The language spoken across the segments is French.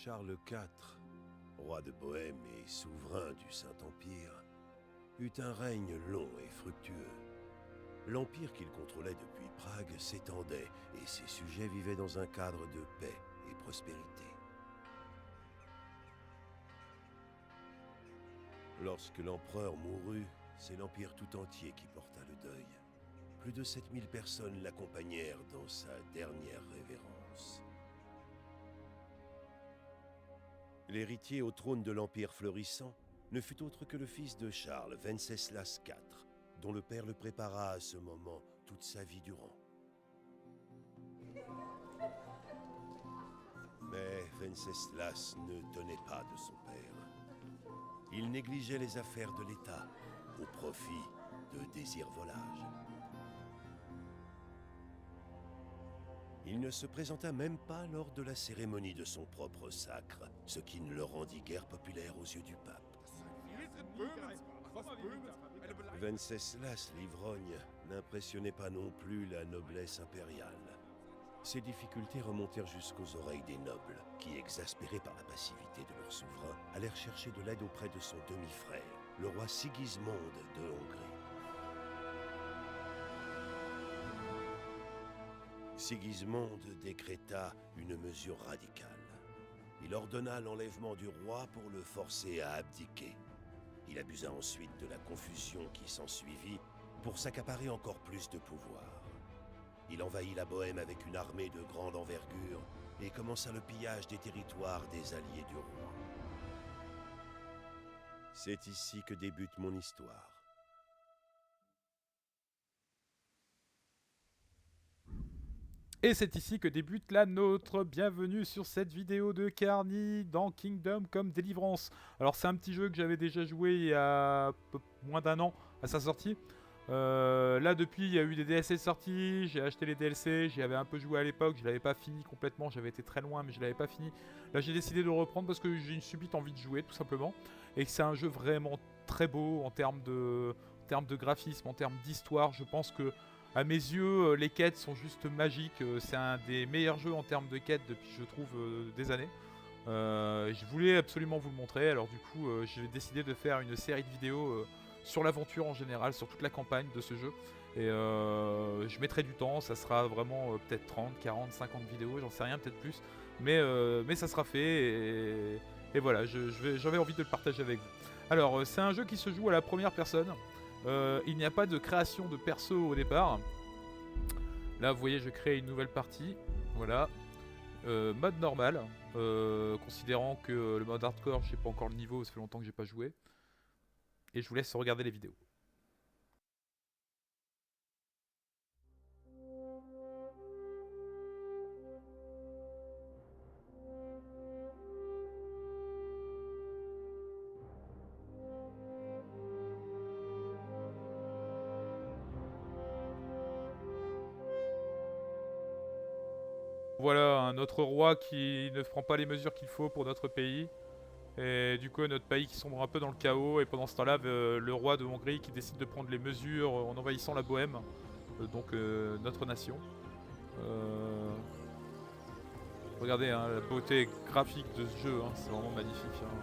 Charles IV, roi de Bohême et souverain du Saint-Empire, eut un règne long et fructueux. L'empire qu'il contrôlait depuis Prague s'étendait et ses sujets vivaient dans un cadre de paix et prospérité. Lorsque l'empereur mourut, c'est l'empire tout entier qui porta le deuil. Plus de 7000 personnes l'accompagnèrent dans sa dernière révérence. L'héritier au trône de l'empire florissant ne fut autre que le fils de Charles, Venceslas IV, dont le père le prépara à ce moment toute sa vie durant. Mais Venceslas ne tenait pas de son père. Il négligeait les affaires de l'État au profit de désirs volages. Il ne se présenta même pas lors de la cérémonie de son propre sacre, ce qui ne le rendit guère populaire aux yeux du pape. Venceslas l'ivrogne n'impressionnait pas non plus la noblesse impériale. Ses difficultés remontèrent jusqu'aux oreilles des nobles, qui, exaspérés par la passivité de leur souverain, allèrent chercher de l'aide auprès de son demi-frère, le roi Sigismond de Hongrie. Sigismond décréta une mesure radicale. Il ordonna l'enlèvement du roi pour le forcer à abdiquer. Il abusa ensuite de la confusion qui s'ensuivit pour s'accaparer encore plus de pouvoir. Il envahit la Bohême avec une armée de grande envergure et commença le pillage des territoires des alliés du roi. C'est ici que débute mon histoire. Et c'est ici que débute la nôtre. Bienvenue sur cette vidéo de Carny dans Kingdom Come Deliverance. Alors c'est un petit jeu que j'avais déjà joué il y a moins d'un an à sa sortie. Là depuis il y a eu des DLC sortis, j'ai acheté les DLC, j'y avais un peu joué à l'époque, je l'avais pas fini complètement, j'avais été très loin mais je l'avais pas fini. Là j'ai décidé de le reprendre parce que j'ai une subite envie de jouer tout simplement. Et que c'est un jeu vraiment très beau en termes de graphisme, en termes d'histoire. Je pense que à mes yeux, les quêtes sont juste magiques. C'est un des meilleurs jeux en termes de quêtes depuis, je trouve, des années. Je voulais absolument vous le montrer. Alors du coup, j'ai décidé de faire une série de vidéos sur l'aventure en général, sur toute la campagne de ce jeu. Et je mettrai du temps. Ça sera vraiment peut-être 30, 40, 50 vidéos. J'en sais rien, peut-être plus. Mais ça sera fait. Et voilà, j'avais envie de le partager avec vous. Alors, c'est un jeu qui se joue à la première personne. Il n'y a pas de création de perso au départ. Là vous voyez je crée une nouvelle partie. Voilà. Mode normal. Considérant que le mode hardcore je sais pas encore le niveau, ça fait longtemps que j'ai pas joué. Et je vous laisse regarder les vidéos. Voilà un autre roi qui ne prend pas les mesures qu'il faut pour notre pays. Et du coup notre pays qui sombre un peu dans le chaos. Et pendant ce temps-là, le roi de Hongrie qui décide de prendre les mesures en envahissant la Bohême. Donc notre nation. Regardez hein, la beauté graphique de ce jeu, hein, c'est vraiment magnifique. Hein.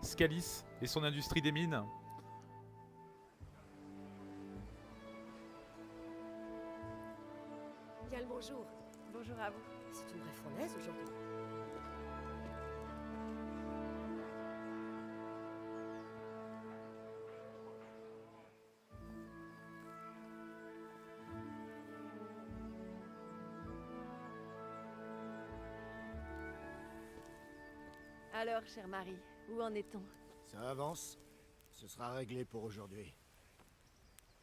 Scalis et son industrie des mines. Pascal, bonjour. Bonjour à vous. C'est une vraie fournaise aujourd'hui. Alors, chère Marie, où en est-on? Ça avance. Ce sera réglé pour aujourd'hui.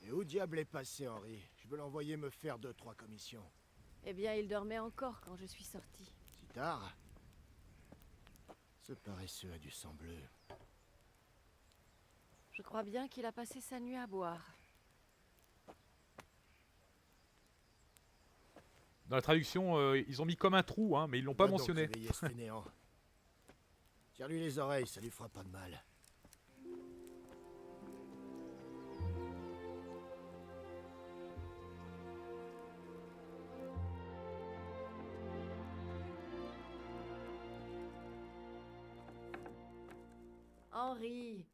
Et où diable est passé, Henri? Je veux l'envoyer me faire 2-3 commissions. Eh bien, il dormait encore quand je suis sortie. Si tard? Ce paresseux a du sang bleu. Je crois bien qu'il a passé sa nuit à boire. Dans la traduction, ils ont mis comme un trou, hein, mais ils l'ont pas Va donc mentionné. réveiller ce fainéant. Tire-lui les oreilles, ça lui fera pas de mal. Henri,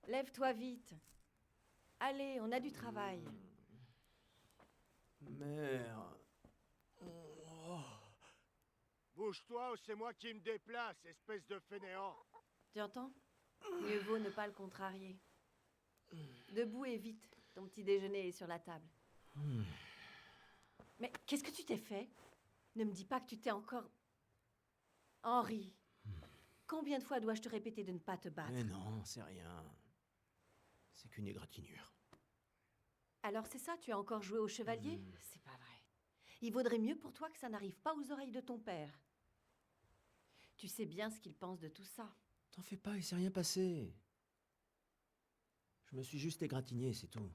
lève-toi vite. Allez, on a du travail. Mère. Bouge-toi ou c'est moi qui me déplace, espèce de fainéant. Tu entends? Mieux vaut ne pas le contrarier. Debout et vite. Ton petit déjeuner est sur la table. Mais qu'est-ce que tu t'es fait? Ne me dis pas que tu t'es encore... Henri, combien de fois dois-je te répéter de ne pas te battre? Mais non, c'est rien. C'est qu'une égratignure. Alors c'est ça, tu as encore joué au chevalier? C'est pas vrai. Il vaudrait mieux pour toi que ça n'arrive pas aux oreilles de ton père. Tu sais bien ce qu'il pense de tout ça. T'en fais pas, il s'est rien passé. Je me suis juste égratigné, c'est tout.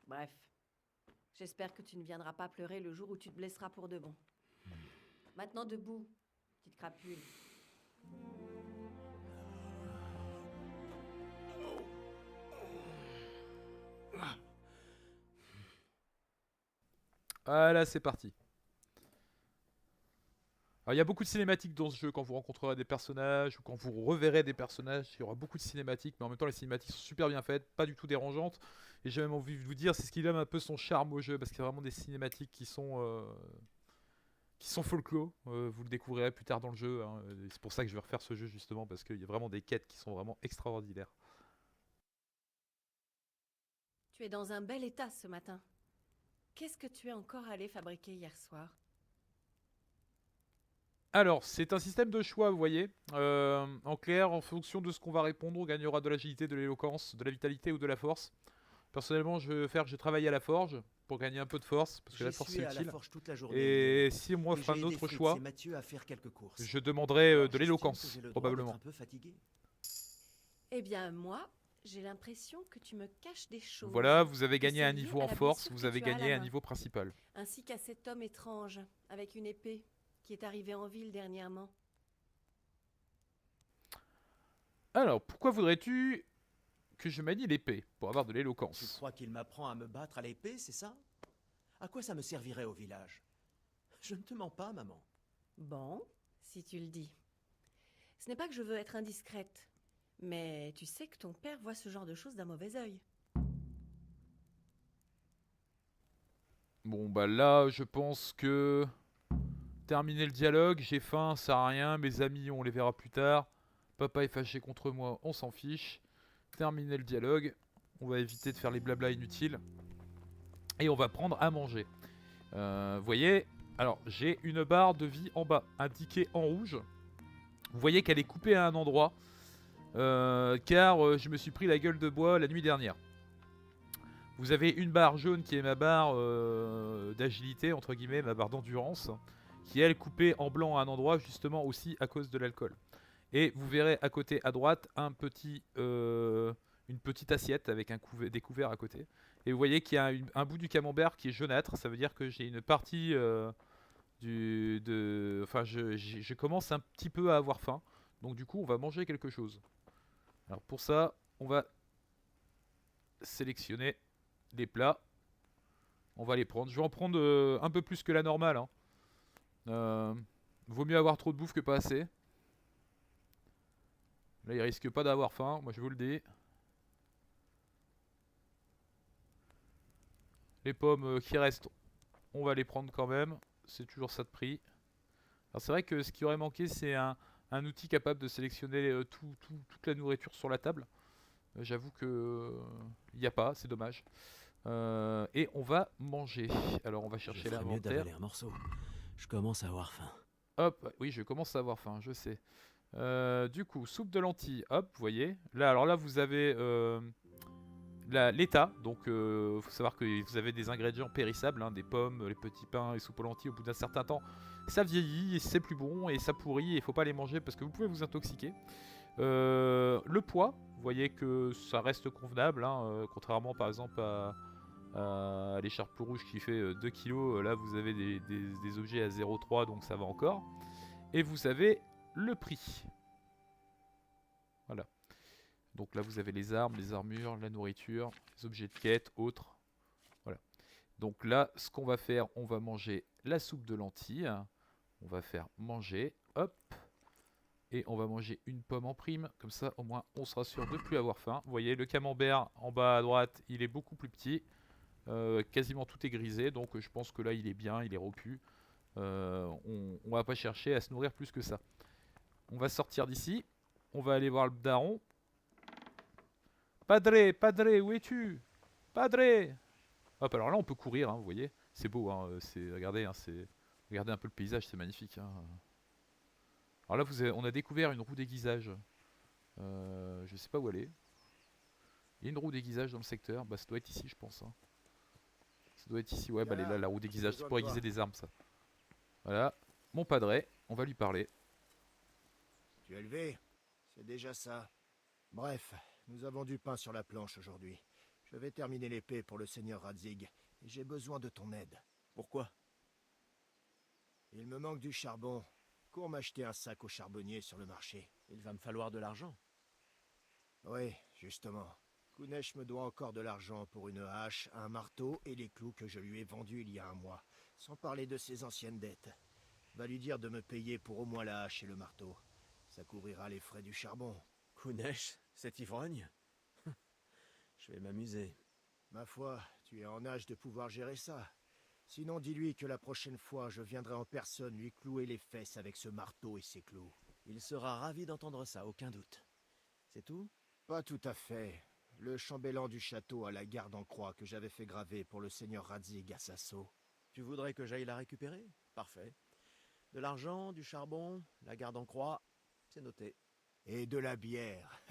Bref. J'espère que tu ne viendras pas pleurer le jour où tu te blesseras pour de bon. Maintenant debout, petite crapule. Voilà, c'est parti. Alors, il y a beaucoup de cinématiques dans ce jeu quand vous rencontrerez des personnages ou quand vous reverrez des personnages. Il y aura beaucoup de cinématiques, mais en même temps, les cinématiques sont super bien faites, pas du tout dérangeantes. Et j'ai même envie de vous dire, c'est ce qui donne un peu son charme au jeu, parce qu'il y a vraiment des cinématiques qui sont folklore. Vous le découvrirez plus tard dans le jeu, hein. C'est pour ça que je vais refaire ce jeu justement, parce qu'il y a vraiment des quêtes qui sont vraiment extraordinaires. Tu es dans un bel état ce matin. Qu'est-ce que tu es encore allé fabriquer hier soir? Alors, c'est un système de choix, vous voyez. En clair, en fonction de ce qu'on va répondre, on gagnera de l'agilité, de l'éloquence, de la vitalité ou de la force. Personnellement, je travaille à la forge pour gagner un peu de force, parce que la force c'est à la utile. forge toute la journée. Et si on m'offre un autre choix, Mathieu à faire quelques courses. je demanderai Alors, de j'estime l'éloquence, que j'ai le droit probablement. d'être un peu fatigué. Eh bien, moi, j'ai l'impression que tu me caches des choses. Voilà, vous avez Que gagné c'est un lié niveau à en la force, blessure vous que avez tu as à la gagné un main. niveau principal. Ainsi qu'à cet homme étrange, avec une épée, qui est arrivé en ville dernièrement. Alors, pourquoi voudrais-tu que je manie l'épée? Pour avoir de Tu l'éloquence. crois qu'il m'apprend à me battre à l'épée, c'est ça? À quoi ça me servirait au village? Je ne te mens pas, maman. Bon, si tu le dis. Ce n'est pas que je veux être indiscrète, mais tu sais que ton père voit ce genre de choses d'un mauvais œil. Bon, bah là, je pense que... Terminer le dialogue, j'ai faim, ça sert à rien, mes amis, on les verra plus tard. Papa est fâché contre moi, on s'en fiche. Terminer le dialogue, on va éviter de faire les blabla inutiles. Et on va prendre à manger. Vous voyez, alors j'ai une barre de vie en bas, indiquée en rouge. Vous voyez qu'elle est coupée à un endroit, car je me suis pris la gueule de bois la nuit dernière. Vous avez une barre jaune qui est ma barre d'agilité, entre guillemets, ma barre d'endurance, qui est elle coupée en blanc à un endroit, justement aussi à cause de l'alcool. Et vous verrez à côté à droite une petite assiette avec des couverts à côté. Et vous voyez qu'il y a un bout du camembert qui est jaunâtre, ça veut dire que j'ai une partie enfin je commence un petit peu à avoir faim. Donc du coup on va manger quelque chose. Alors pour ça on va sélectionner les plats. On va les prendre. Je vais en prendre un peu plus que la normale, hein. Vaut mieux avoir trop de bouffe que pas assez. Là il risque pas d'avoir faim, moi je vous le dis. Les pommes qui restent, on va les prendre quand même. C'est toujours ça de prix. Alors c'est vrai que ce qui aurait manqué, c'est un outil capable de sélectionner toute la nourriture sur la table. J'avoue que il n'y a pas, c'est dommage. Et on va manger. Alors on va chercher Je ferais mieux l'inventaire. d'avaler un morceau. Je commence à avoir faim. Hop, oui, je commence à avoir faim, je sais. Du coup, soupe de lentilles, hop, vous voyez. Là, alors là, vous avez l'état. Donc, faut savoir que vous avez des ingrédients périssables, hein, des pommes, les petits pains, les soupes aux lentilles. Au bout d'un certain temps, ça vieillit et c'est plus bon et ça pourrit et il faut pas les manger parce que vous pouvez vous intoxiquer. Le poids, vous voyez que ça reste convenable, hein, contrairement par exemple à l'écharpe rouge qui fait 2 kg. Là, vous avez des objets à 0,3, donc ça va encore. Et vous avez le prix. Voilà. Donc là, vous avez les armes, les armures, la nourriture, les objets de quête, autres. Voilà. Donc là, ce qu'on va faire, on va manger la soupe de lentilles. On va faire manger, hop. Et on va manger une pomme en prime. Comme ça, au moins, on sera sûr de ne plus avoir faim. Vous voyez, le camembert en bas à droite, il est beaucoup plus petit. Quasiment tout est grisé. Donc je pense que là, il est bien, il est repu. On va pas chercher à se nourrir plus que ça. On va sortir d'ici. On va aller voir le daron. Padre, padre, où es-tu? Padre! Hop, alors là on peut courir, hein, vous voyez. C'est beau, hein, regardez, hein, regardez un peu le paysage, c'est magnifique. Hein. Alors là, on a découvert une roue d'aiguisage. Je sais pas où elle est. Il y a une roue d'aiguisage dans le secteur. Bah, ça doit être ici, je pense. Hein. Ça doit être ici, ouais, bah elle est là, la roue d'aiguisage. C'est pour aiguiser des armes, ça. Voilà. Mon padre, on va lui parler. Tu es levé? C'est déjà ça. Bref, nous avons du pain sur la planche aujourd'hui. Je vais terminer l'épée pour le seigneur Radzig, et j'ai besoin de ton aide. Pourquoi? Il me manque du charbon. Cours m'acheter un sac au charbonnier sur le marché. Il va me falloir de l'argent. Oui, justement. Kunesh me doit encore de l'argent pour une hache, un marteau et les clous que je lui ai vendus il y a un mois, sans parler de ses anciennes dettes. Va lui dire de me payer pour au moins la hache et le marteau. Ça couvrira les frais du charbon. Kunesh, cet ivrogne? Je vais m'amuser. Ma foi, tu es en âge de pouvoir gérer ça. Sinon, dis-lui que la prochaine fois, je viendrai en personne lui clouer les fesses avec ce marteau et ses clous. Il sera ravi d'entendre ça, aucun doute. C'est tout? Pas tout à fait. Le chambellan du château a la garde en croix que j'avais fait graver pour le seigneur Radzig à Sasso. Tu voudrais que j'aille la récupérer? Parfait. De l'argent, du charbon, la garde en croix, c'est noté. Et de la bière.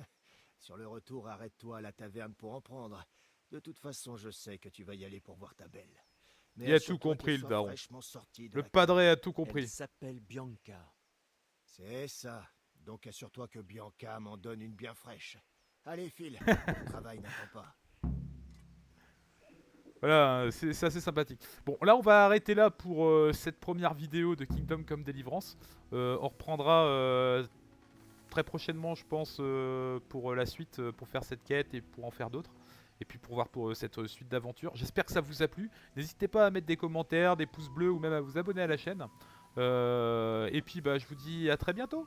Sur le retour, arrête-toi à la taverne pour en prendre. De toute façon, je sais que tu vas y aller pour voir ta belle. Mais Il a tout assure-toi compris, qu'elle le soit daron. fraîchement sortie de Le la padre cave. a tout compris. Elle s'appelle Bianca. C'est ça. Donc assure-toi que Bianca m'en donne une bien fraîche. Allez, file. Le travail n'attend pas. Voilà, c'est assez sympathique. Bon, là on va arrêter là pour cette première vidéo de Kingdom Come Deliverance. On reprendra très prochainement, je pense, pour la suite, pour faire cette quête et pour en faire d'autres. Et puis pour voir pour cette suite d'aventures. J'espère que ça vous a plu. N'hésitez pas à mettre des commentaires, des pouces bleus ou même à vous abonner à la chaîne. Et puis bah, je vous dis à très bientôt.